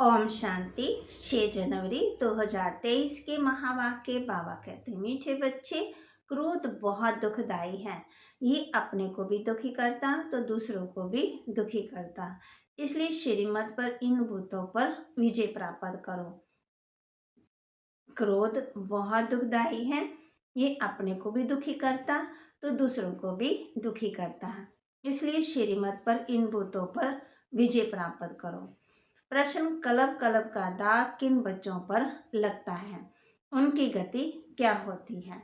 ओम शांति। 6 जनवरी 2023 के महावाक्य। बाबा कहते हैं, मीठे बच्चे, क्रोध बहुत दुखदाई है। ये अपने को भी दुखी करता तो दूसरों को भी दुखी करता। इसलिए श्रीमत पर इन भूतों पर विजय प्राप्त करो। क्रोध बहुत दुखदाई है। ये अपने को भी दुखी करता तो दूसरों को भी दुखी करता है। इसलिए श्रीमत पर इन भूतों पर विजय प्राप्त करो। प्रश्न, कलब कलब का दाग किन बच्चों पर लगता है? उनकी गति क्या होती है?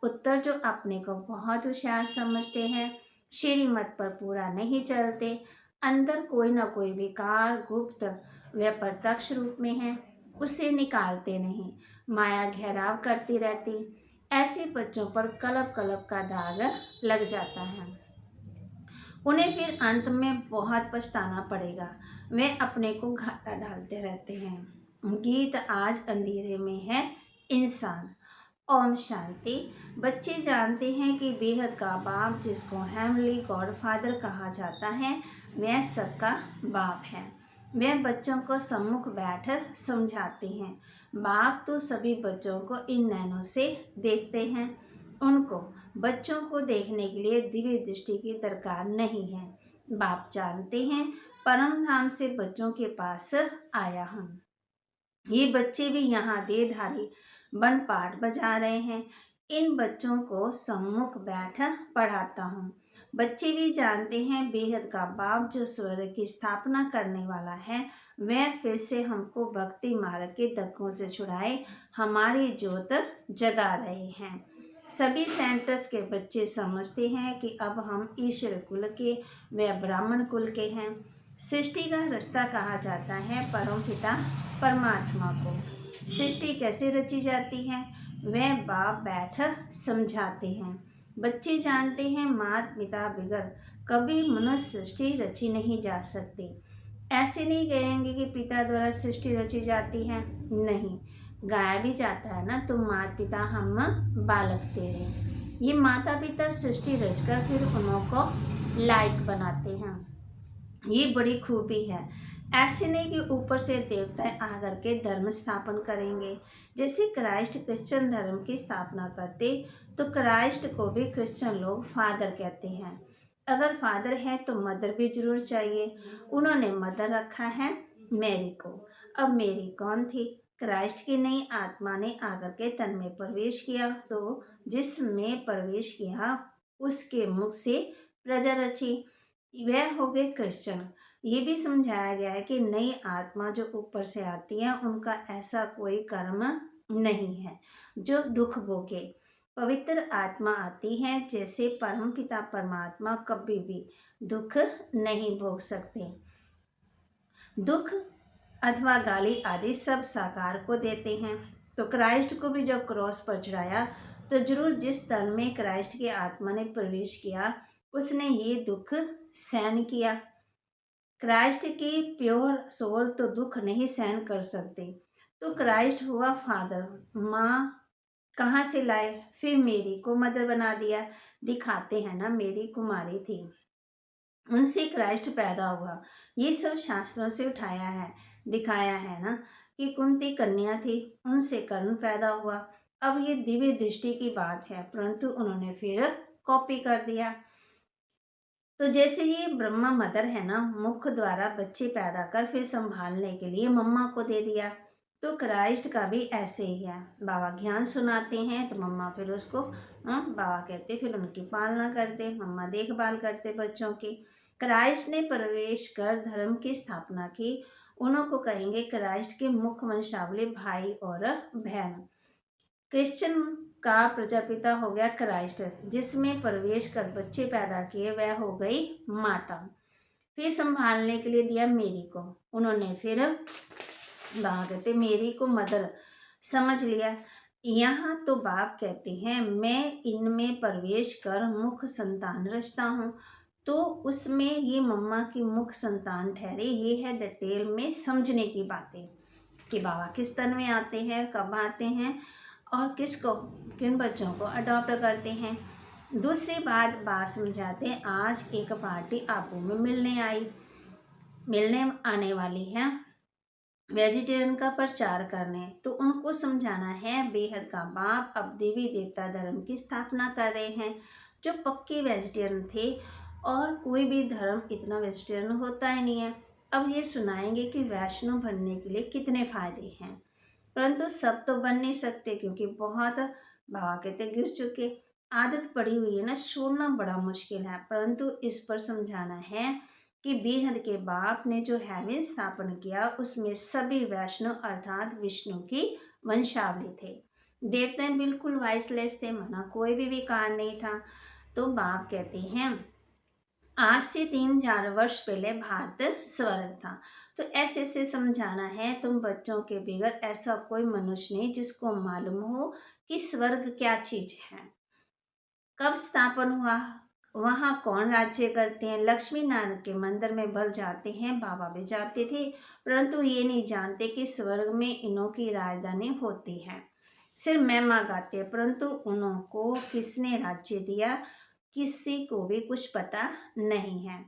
उत्तर, जो अपने को बहुत होशियार समझते हैं, श्रीमत पर पूरा नहीं चलते, अंदर कोई ना कोई विकार गुप्त व प्रत्यक्ष रूप में है, उसे निकालते नहीं, माया घेराव करती रहती, ऐसे बच्चों पर कलब कलब का दाग लग जाता है। उन्हें फिर अंत में बहुत पछताना पड़ेगा। वे अपने को घाटा डालते रहते हैं। गीत, आज अंधेरे में है इंसान। ओम शांति। बच्चे जानते हैं कि बेहद का बाप, जिसको हेवनली गॉड फादर कहा जाता है, वह सबका बाप है। वे बच्चों को सम्मुख बैठ समझाते हैं। बाप तो सभी बच्चों को इन नैनों से देखते हैं। उनको बच्चों को देखने के लिए दिव्य दृष्टि की दरकार नहीं है। बाप जानते हैं, परम धाम से बच्चों के पास आया हूँ। ये बच्चे भी यहाँ देहधारी बन पाठ बजा रहे हैं। इन बच्चों को सम्मुख बैठ पढ़ाता हूँ। बच्चे भी जानते हैं, बेहद का बाप, जो स्वर्ग की स्थापना करने वाला है, वह फिर से हमको भक्ति मार्ग के धक्कों से छुड़ाए हमारी ज्योत जगा रहे हैं। सभी सेंटर्स के बच्चे समझते हैं कि अब हम ईश्वर कुल के व ब्राह्मण कुल के हैं। सृष्टि का रास्ता कहा जाता है परम पिता परमात्मा को। सृष्टि कैसे रची जाती है, वह बाप बैठ समझाते हैं। बच्चे जानते हैं, माता पिता बिगड़ कभी मनुष्य सृष्टि रची नहीं जा सकती। ऐसे नहीं कहेंगे कि पिता द्वारा सृष्टि रची जाती है, नहीं, गाया भी जाता है ना, तुम माता पिता हम बालक तेरे। ये माता पिता सृष्टि रचकर फिर उनको लायक बनाते हैं। ये बड़ी खूबी है। ऐसे नहीं कि ऊपर से देवताएं आकर के धर्म स्थापन करेंगे। जैसे क्राइस्ट क्रिश्चियन धर्म की स्थापना करते, तो क्राइस्ट को भी क्रिश्चियन लोग फादर कहते हैं। अगर फादर है तो मदर भी जरूर चाहिए। उन्होंने मदर रखा है मैरी को। अब मैरी कौन थी? क्राइस्ट की नई आत्मा ने आकर के तन में प्रवेश किया, तो जिसमें प्रवेश किया उसके मुख से प्रजा रची, वह हो गए क्रिश्चियन। ये भी समझाया गया है कि नई आत्मा जो ऊपर से आती है, उनका ऐसा कोई कर्म नहीं है जो दुख भोगे। पवित्र आत्मा आती है, जैसे परमपिता परमात्मा कभी भी दुख नहीं भोग सकते। दुख अथवा गाली आदि सब साकार को देते हैं। तो क्राइस्ट को भी जब क्रॉस पर चढ़ाया, तो जरूर जिस तन में क्राइस्ट की आत्मा ने प्रवेश किया, उसने ये दुख सहन किया। क्राइस्ट की प्योर सोल तो दुख नहीं सहन कर सकते। तो क्राइस्ट हुआ फादर। माँ कहाँ से लाए? फिर मेरी को मदर बना दिया। दिखाते हैं ना, मेरी कुमारी थी, उनसे क्राइस्ट पैदा हुआ। ये सब शास्त्रों से उठाया है, दिखाया है ना, कि कुंती कन्या थी, उनसे कर्ण पैदा हुआ। अब ये दिव्य दृष्टि की बात है, परंतु उन्होंने फिर कॉपी कर दिया। तो जैसे ये ब्रह्मा मदर है ना, मुख द्वारा बच्चे पैदा कर फिर संभालने के लिए मम्मा को दे दिया। तो क्राइस्ट का भी ऐसे ही है। बाबा ज्ञान सुनाते हैं तो मम्मा फिर उसको बाबा कहते, फिर उनकी पालना करते, मम्मा देखभाल करते बच्चों की। क्राइस्ट ने प्रवेश कर धर्म की स्थापना की। उनको कहेंगे क्राइस्ट के मुख्य वंशावली भाई और बहन। क्रिश्चियन का प्रजापिता हो गया क्राइस्ट, जिसमें प्रवेश कर बच्चे पैदा किए, वह हो गई माता। फिर संभालने के लिए दिया मेरी को। उन्होंने फिर बाप कहते मेरी को मदर समझ लिया। यहाँ तो बाप कहते हैं, मैं इनमें प्रवेश कर मुख्य संतान रचता हूँ, तो उसमें ये मम्मा की मुख्य संतान ठहरे। ये है डिटेल में समझने की बातें, कि बाबा किस तन में आते हैं, कब आते हैं, और किसको, किन बच्चों को अडॉप्ट करते हैं। दूसरी बात समझाते हैं। आज एक पार्टी आबू में मिलने आने वाली है। वेजिटेरियन का प्रचार करने, तो उनको समझाना है बेहद का बाप अब देवी देवता धर्म की स्थापना कर रहे हैं जो पक्के वेजिटेरियन थे, और कोई भी धर्म इतना वेजिटेरियन होता ही नहीं है। अब ये सुनाएंगे कि वैष्णव बनने के लिए कितने फायदे हैं, परंतु सब तो बन नहीं सकते क्योंकि बहुत बाबा कहते गिर चुके, आदत पड़ी हुई है ना, छोड़ना बड़ा मुश्किल है। परंतु इस पर समझाना है कि बेहद के बाप ने जो हेवन स्थापन किया उसमें सभी वैष्णव अर्थात विष्णु की वंशावली थे। देवता बिल्कुल वाइसलेस थे, मना कोई भी विकार नहीं था। तो बाप कहते हैं आज से 3000 वर्ष पहले भारत स्वर्ग था। तो ऐसे से समझाना है तुम बच्चों के बगैर ऐसा कोई मनुष्य नहीं जिसको मालूम हो कि स्वर्ग क्या चीज है, कब स्थापन हुआ, वहाँ कौन राज्य करते हैं। लक्ष्मी नारायण के मंदिर में भर जाते हैं, बाबा भी जाते थे, परंतु ये नहीं जानते कि स्वर्ग में इन्हों की राजधानी होती है। सिर्फ महिमा गाते हैं, परंतु उन्हों को किसने राज्य दिया किसी को भी कुछ पता नहीं है।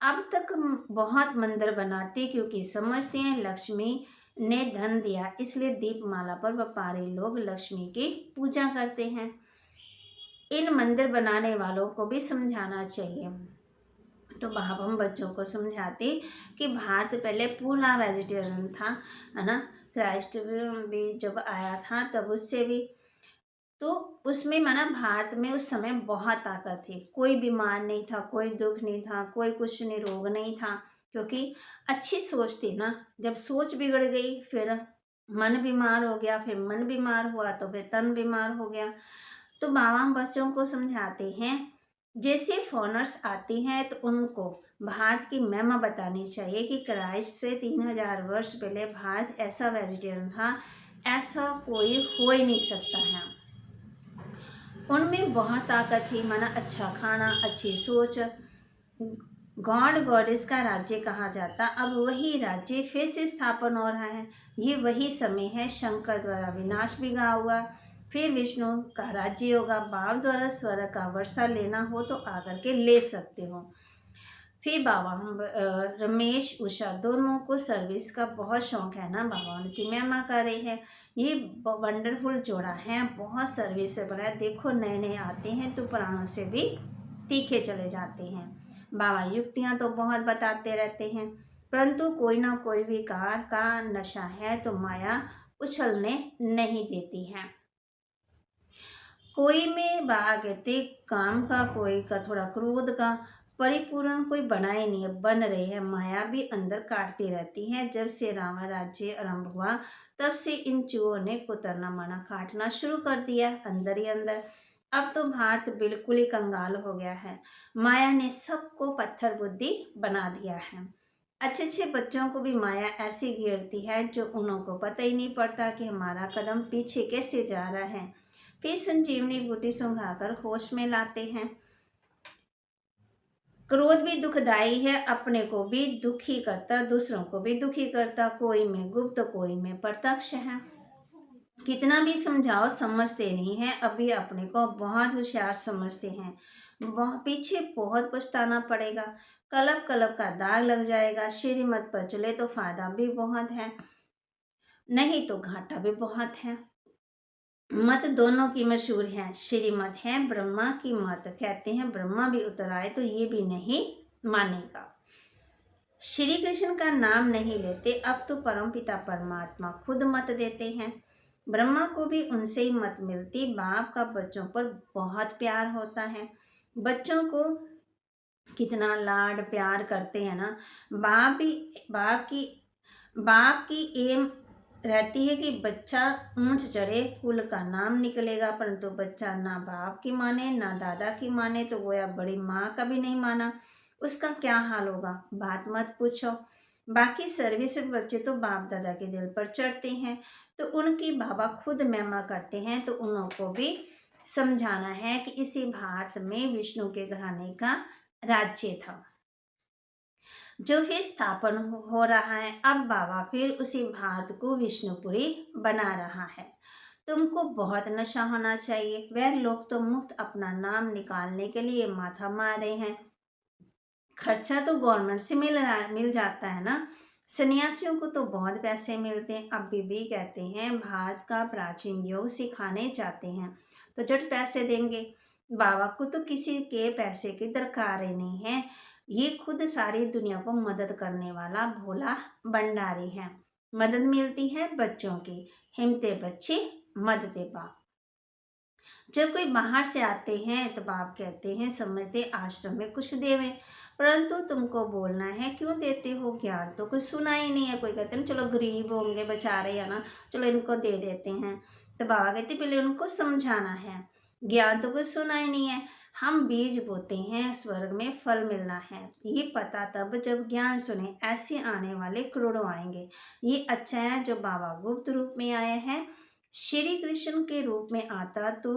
अब तक बहुत मंदिर बनाते क्योंकि समझते हैं लक्ष्मी ने धन दिया, इसलिए दीपमाला पर व्यापारी लोग लक्ष्मी की पूजा करते हैं। इन मंदिर बनाने वालों को भी समझाना चाहिए। तो बाप हम बच्चों को समझाते कि भारत पहले पूरा वेजिटेरियन था, है ना। क्राइस्ट भी जब आया था तब उससे भी, तो उसमें माना भारत में उस समय बहुत ताकत थी, कोई बीमार नहीं था, कोई दुख नहीं था, कोई कुछ नहीं, रोग नहीं था, क्योंकि अच्छी सोच थी ना। जब सोच बिगड़ गई फिर मन बीमार हो गया, फिर मन बीमार हुआ तो फिर तन बीमार हो गया। तो बाबा हम बच्चों को समझाते हैं जैसे फॉरेनर्स आते हैं तो उनको भारत की महिमा बतानी चाहिए कि क्राइस्ट से 3000 वर्ष पहले भारत ऐसा वेजिटेरियन था, ऐसा कोई हो ही नहीं सकता है। उनमें बहुत ताकत थी, माना अच्छा खाना, अच्छी सोच, गॉड गॉडेस का राज्य कहा जाता। अब वही राज्य फिर से स्थापन हो रहा है। ये वही समय है, शंकर द्वारा विनाश भी गा हुआ, फिर विष्णु का राज्य होगा। बाप द्वारा स्वर्ग का वर्षा लेना हो तो आकर के ले सकते हो। फिर बाबा हम रमेश उषा दोनों को सर्विस का बहुत शौक है ना, बाबा उनकी महिमा कर रहे हैं। ये वंडरफुल जोड़ा है, बहुत सर्विसेबल है। देखो नए नए आते हैं तो पुरानों से भी तीखे चले जाते हैं। बाबा युक्तियाँ तो बहुत बताते रहते हैं, परंतु कोई ना कोई विकार का नशा है तो माया उछलने नहीं देती है। कोई में बाबा कहते काम का, कोई का थोड़ा क्रोध का, परिपूर्ण कोई बना ही नहीं है, बन रहे हैं। माया भी अंदर काटती रहती है। जब से रावण राज्य आरंभ हुआ तब से इन चूहों ने कुतरना माना काटना शुरू कर दिया अंदर ही अंदर। अब तो भारत बिल्कुल ही कंगाल हो गया है, माया ने सबको पत्थर बुद्धि बना दिया है। अच्छे अच्छे बच्चों को भी माया ऐसी घेरती है जो उन्हों को पता ही नहीं पड़ता कि हमारा कदम पीछे कैसे जा रहा है। फिर संजीवनी बूटी सुंघाकर होश में लाते हैं। क्रोध भी दुखदाई है, अपने को भी दुखी करता, दूसरों को भी दुखी करता, कोई में गुप्त कोई में प्रत्यक्ष है। कितना भी समझाओ समझते नहीं है, अभी अपने को बहुत होशियार समझते हैं। पीछे बहुत पछताना पड़ेगा, कलब कलब का दाग लग जाएगा। श्रीमत पर चले तो फायदा भी बहुत है, नहीं तो घाटा भी बहुत है। मत दोनों की मशहूर है, श्रीमत है ब्रह्मा की मत, कहते हैं ब्रह्मा भी उतर आए तो ये भी नहीं मानेगा। श्री कृष्ण का नाम नहीं लेते, अब तो परमपिता परमात्मा खुद मत देते हैं। ब्रह्मा को भी उनसे ही मत मिलती। बाप का बच्चों पर बहुत प्यार होता है, बच्चों को कितना लाड प्यार करते हैं ना। बाप की एम रहती है कि बच्चा ऊंच चढ़े, कुल का नाम निकलेगा, परंतु बच्चा ना बाप की माने ना दादा की माने तो गोया बड़ी माँ का भी नहीं माना, उसका क्या हाल होगा बात मत पूछो। बाकी सर्विस बच्चे तो बाप दादा के दिल पर चढ़ते हैं, तो उनकी बाबा खुद महिमा करते हैं। तो उनको भी समझाना है कि इसी भारत में विष्णु के घराने का राज्य था जो फिर स्थापन हो रहा है। अब बाबा फिर उसी भारत को विष्णुपुरी बना रहा है। तुमको बहुत नशा होना चाहिए। वह लोग तो मुफ्त अपना नाम निकालने के लिए माथा मार रहे हैं, खर्चा तो गवर्नमेंट से मिल जाता है ना। सन्यासियों को तो बहुत पैसे मिलते हैं। अब बीबी कहते हैं भारत का प्राचीन योग सिखाने चाहते हैं तो झट पैसे देंगे। बाबा को तो किसी के पैसे की दरकार ही नहीं है, ये खुद सारी दुनिया को मदद करने वाला भोला भंडारी है। मदद मिलती है बच्चों की, हिम्मते बच्चे मददे बाप। जब कोई बाहर से आते हैं तो बाप कहते हैं समझते आश्रम में कुछ देवे, परंतु तुमको बोलना है क्यों देते हो, ज्ञान तो कुछ सुना ही नहीं है। कोई कहते हैं चलो गरीब होंगे बेचारे है ना, चलो इनको दे देते हैं। तो बाबा कहते पहले उनको समझाना है, ज्ञान तो कुछ सुना ही नहीं है। हम बीज बोते हैं, स्वर्ग में फल मिलना है, ये पता तब जब ज्ञान सुने। ऐसे आने वाले करोड़ों आएंगे। ये अच्छा है जो बाबा गुप्त रूप में आए हैं। श्री कृष्ण के रूप में आता तो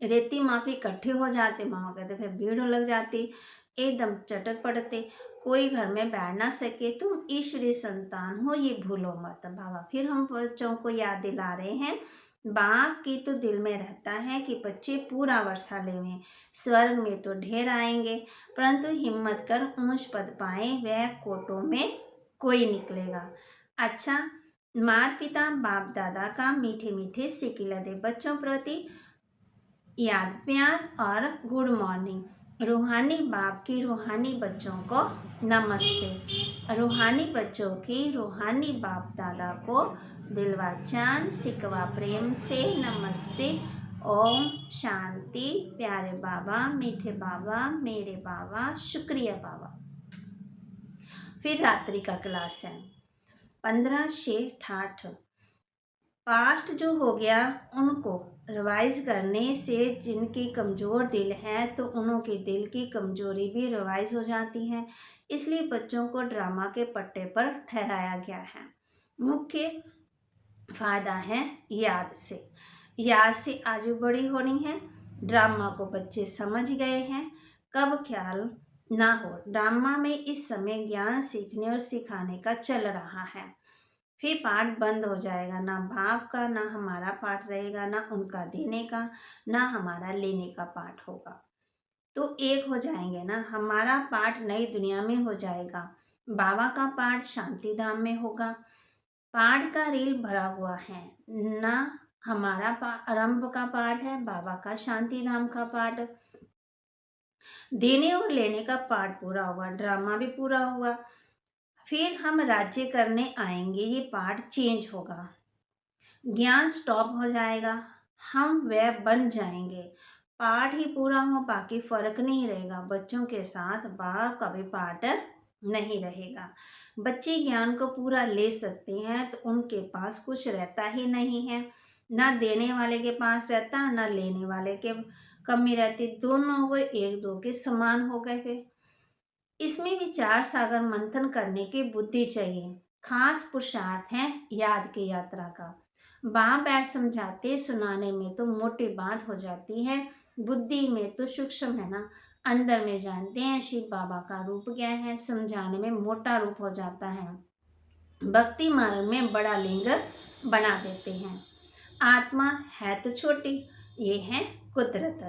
रेती माफी इकट्ठे हो जाते, मामा कहते फिर भीड़ लग जाती, एकदम चटक पड़ते, कोई घर में बैठ ना सके। तुम ईश्वरीय संतान हो ये भूलो मत। बाबा फिर हम बच्चों को याद दिला रहे हैं, बाप की तो दिल में रहता है कि बच्चे पूरा वर्षा लेवें, स्वर्ग में तो ढेर आएंगे, परंतु हिम्मत कर ऊंच पद पाए, वह कोटों में कोई निकलेगा। अच्छा, माता पिता बाप दादा का मीठे मीठे सिकिला दे बच्चों प्रति याद प्यार और गुड मॉर्निंग। रूहानी बाप की रूहानी बच्चों को नमस्ते। रूहानी बच्चों की रूहानी बाप दादा को दिलवा चांद सिकवा प्रेम से नमस्ते। ओम शांति। प्यारे बाबा, मीठे बाबा, मेरे बाबा, शुक्रिया बाबा। फिर रात्रि का क्लास है 15 से 68। पास्ट जो हो गया उनको रिवाइज करने से जिनकी कमज़ोर दिल है तो उनके दिल की कमज़ोरी भी रिवाइज हो जाती है। इसलिए बच्चों को ड्रामा के पट्टे पर ठहराया गया है। मुख्य फ़ायदा है याद से। याद से आजू बड़ी होनी है। ड्रामा को बच्चे समझ गए हैं, कब ख्याल ना हो। ड्रामा में इस समय ज्ञान सीखने और सिखाने का चल रहा है। फिर पाठ बंद हो जाएगा, ना बाप का ना हमारा पाठ रहेगा, ना उनका देने का ना हमारा लेने का पाठ होगा। तो एक हो जाएंगे ना, हमारा पाठ नई दुनिया में हो जाएगा, बाबा का पाठ शांति धाम में होगा। पाठ का रील भरा हुआ है, ना हमारा आरंभ का पाठ है, बाबा का शांति धाम का पाठ। देने और लेने का पाठ पूरा हुआ, ड्रामा भी पूरा हुआ। फिर हम राज्य करने आएंगे, ये पार्ट चेंज होगा, ज्ञान स्टॉप हो जाएगा, हम वह बन जाएंगे। पाठ ही पूरा हो, बाकी फर्क नहीं रहेगा। बच्चों के साथ बाप का भी पाठ नहीं रहेगा। बच्चे ज्ञान को पूरा ले सकते हैं तो उनके पास कुछ रहता ही नहीं है, ना देने वाले के पास रहता ना लेने वाले के कमी रहती, दोनों हो गए एक दो के समान हो गए। फिर इसमें विचार सागर मंथन करने की बुद्धि चाहिए। खास पुरुषार्थ है याद की यात्रा का। बाप बैठ समझाते सुनाने में तो मोटी बात हो जाती है, बुद्धि में तो सूक्ष्म है ना, अंदर में जानते हैं शिव बाबा का रूप क्या है, समझाने में मोटा रूप हो जाता है। भक्ति मार्ग में बड़ा लिंग बना देते हैं। आत्मा है तो छोटी, ये है कुदरत,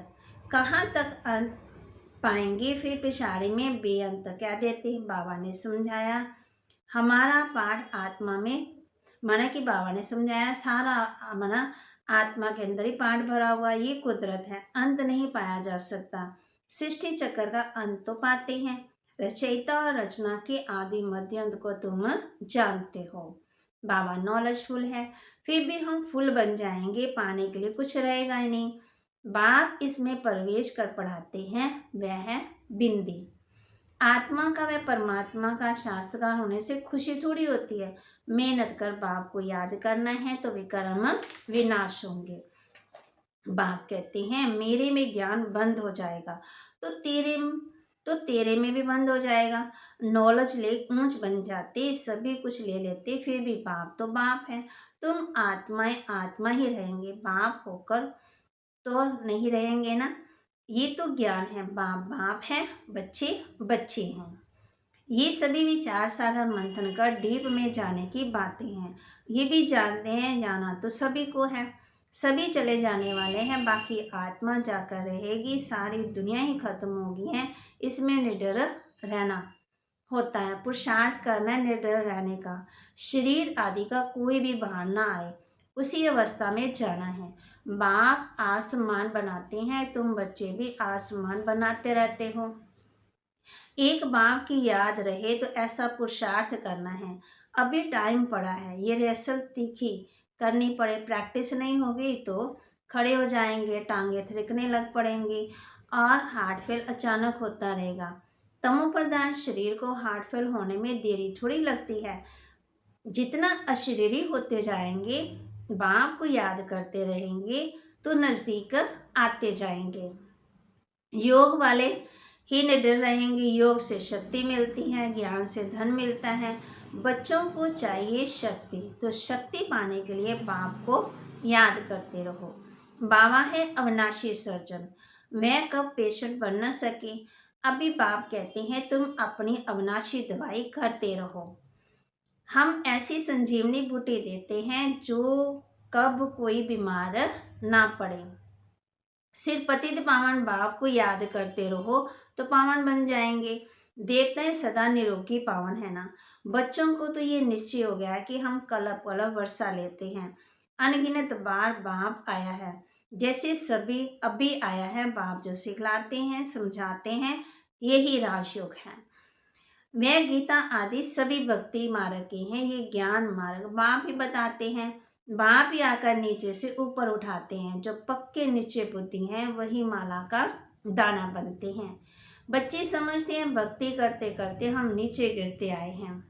कहाँ तक अंत पाएंगे। फिर पिछाड़ी में बेअंत क्या देते हैं, बाबा ने समझाया। हमारा पाठ आत्मा में, माना कि बाबा ने समझाया सारा, माना आत्मा के अंदर ही पाठ भरा हुआ, ये कुदरत है, अंत नहीं पाया जा सकता। सृष्टि चक्र का अंत तो पाते हैं, रचयिता और रचना के आदि मध्य अंत को तुम जानते हो। बाबा नॉलेजफुल है, फिर भी हम फुल बन जाएंगे, पाने के लिए कुछ रहेगा ही नहीं। बाप इसमें प्रवेश कर पढ़ाते हैं, वह है बिंदी। आत्मा का व परमात्मा का शास्त्रकार होने से खुशी थोड़ी होती है। मेहनत कर बाप को याद करना है तो विकर्म विनाश होंगे। बाप कहते हैं मेरे में ज्ञान बंद हो जाएगा तो तेरे में भी बंद हो जाएगा। नॉलेज ले ऊंच बन जाते, सभी कुछ ले लेते, फिर भी बाप तो बाप है। तुम आत्माएं आत्मा ही रहेंगे, बाप होकर तो नहीं रहेंगे ना। ये तो ज्ञान है, बाप बाप है, बच्चे बच्चे हैं। ये सभी विचार सागर मंथन कर डीप में जाने की बातें हैं। ये भी जानते हैं जाना तो सभी को है, सभी चले जाने वाले हैं, बाकी आत्मा जाकर रहेगी। सारी दुनिया ही खत्म होगी है, इसमें निडर रहना होता है। पुरुषार्थ करना, निडर रहने का, शरीर आदि का कोई भी भार ना आए, उसी अवस्था में जाना है। बाप आसमान बनाते हैं, तुम बच्चे भी आसमान बनाते रहते हो। एक बाप की याद रहे तो ऐसा पुरुषार्थ करना है। अभी टाइम पड़ा है, ये रिहर्सल तीखी करनी पड़े। प्रैक्टिस नहीं होगी तो खड़े हो जाएंगे, टांगे थिरकने लग पड़ेंगी और हार्ट फेल अचानक होता रहेगा। तमो प्रधान शरीर को हार्ट फेल होने में देरी थोड़ी लगती है। जितना अशरीरी होते जाएंगे, बाप को याद करते रहेंगे तो नज़दीक आते जाएंगे। योग वाले ही निडर रहेंगे। योग से शक्ति मिलती है, ज्ञान से धन मिलता है। बच्चों को चाहिए शक्ति, तो शक्ति पाने के लिए बाप को याद करते रहो। बाबा है अविनाशी सर्जन, मैं कब पेशेंट बन न सके, अभी बाप कहते हैं तुम अपनी अविनाशी दवाई करते रहो। हम ऐसी संजीवनी बूटी देते हैं जो कब कोई बीमार ना पड़े। सिर्फ पतित पावन बाप को याद करते रहो तो पावन बन जाएंगे। देवताएं सदा निरोगी पावन है ना। बच्चों को तो ये निश्चय हो गया है कि हम कलप कलप वर्षा लेते हैं। अनगिनत बार बाप आया है, जैसे सभी अभी आया है। बाप जो सिखलाते हैं, समझाते हैं, यही राजयोग है। मैं गीता आदि सभी भक्ति मार्ग के हैं, ये ज्ञान मार्ग बाप ही बताते हैं। बाप ही आकर नीचे से ऊपर उठाते हैं। जो पक्के नीचे बुद्धि हैं वही माला का दाना बनते हैं। बच्चे समझते हैं भक्ति करते करते हम नीचे गिरते आए हैं।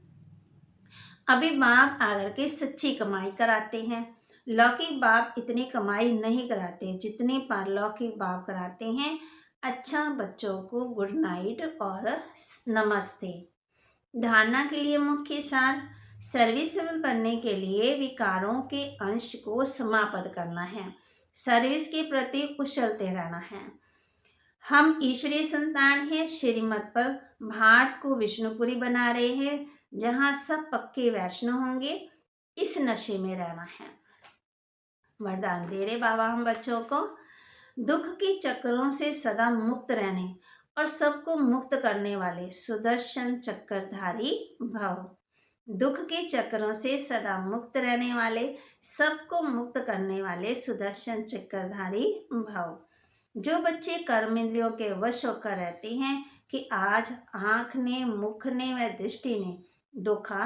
अभी बाप आकर के सच्ची कमाई कराते हैं। लौकिक बाप इतनी कमाई नहीं कराते जितनी पारलौकिक बाप कराते हैं। अच्छा, बच्चों को गुड नाइट और नमस्ते। धारणा के लिए मुख्य सार, सर्विसेबल बनने के लिए विकारों के अंश को समाप्त करना है। सर्विस के प्रति कुशलते रहना है। हम ईश्वरीय संतान हैं। श्रीमत पर भारत को विष्णुपुरी बना रहे हैं, जहाँ सब पक्के वैष्णव होंगे। इस नशे में रहना है। वरदान दे रहे बाबा हम बच्चों को, दुख के चक्रों से सदा मुक्त रहने और सबको मुक्त करने वाले सुदर्शन चक्रधारी भव। दुख के चक्रों से सदा मुक्त रहने वाले, सबको मुक्त करने वाले सुदर्शन चक्रधारी भव। जो बच्चे कर्म इंद्रियों के वश होकर रहते हैं कि आज आँख ने, मुख ने व दृष्टि ने धोखा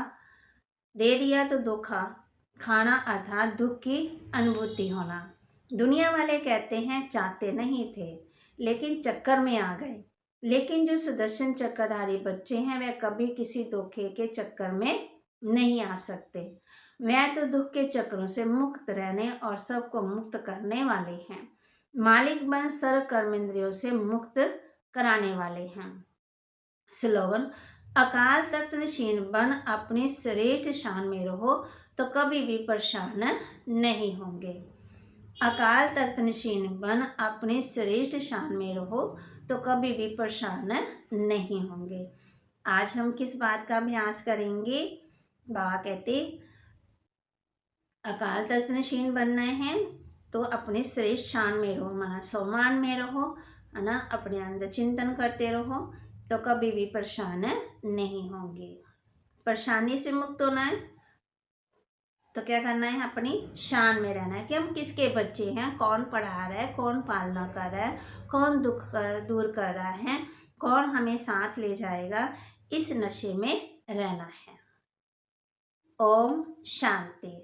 दे दिया तो धोखा खाना अर्थात दुख की अनुभूति होना। दुनिया वाले कहते हैं चाहते नहीं थे लेकिन चक्कर में आ गए। लेकिन जो सुदर्शन चक्रधारी बच्चे हैं वे कभी किसी धोखे के चक्कर में नहीं आ सकते। वह तो दुख के चक्रों से मुक्त रहने और सबको मुक्त करने वाले हैं। मालिक बन सर्व कर्म इंद्रियों से मुक्त कराने वाले हैं। स्लोगन, अकाल तख्त नशीन बन अपनी श्रेष्ठ शान में रहो तो कभी भी परेशान नहीं होंगे। अकाल तख्त नशीन बन अपनी श्रेष्ठ शान में रहो तो कभी भी परेशान नहीं होंगे। आज हम किस बात का अभ्यास करेंगे? बाबा कहते अकाल तख्त नशीन बनना है तो अपने श्रेष्ठ शान में रहो, माना सम्मान में रहो, है ना। अपने अंदर चिंतन करते रहो तो कभी भी परेशान नहीं होंगे। परेशानी से मुक्त होना है तो क्या करना है? अपनी शान में रहना है कि हम किसके बच्चे हैं, कौन पढ़ा रहा है, कौन पालना कर रहा है, कौन दुख दूर कर रहा है, कौन हमें साथ ले जाएगा। इस नशे में रहना है। ओम शांति।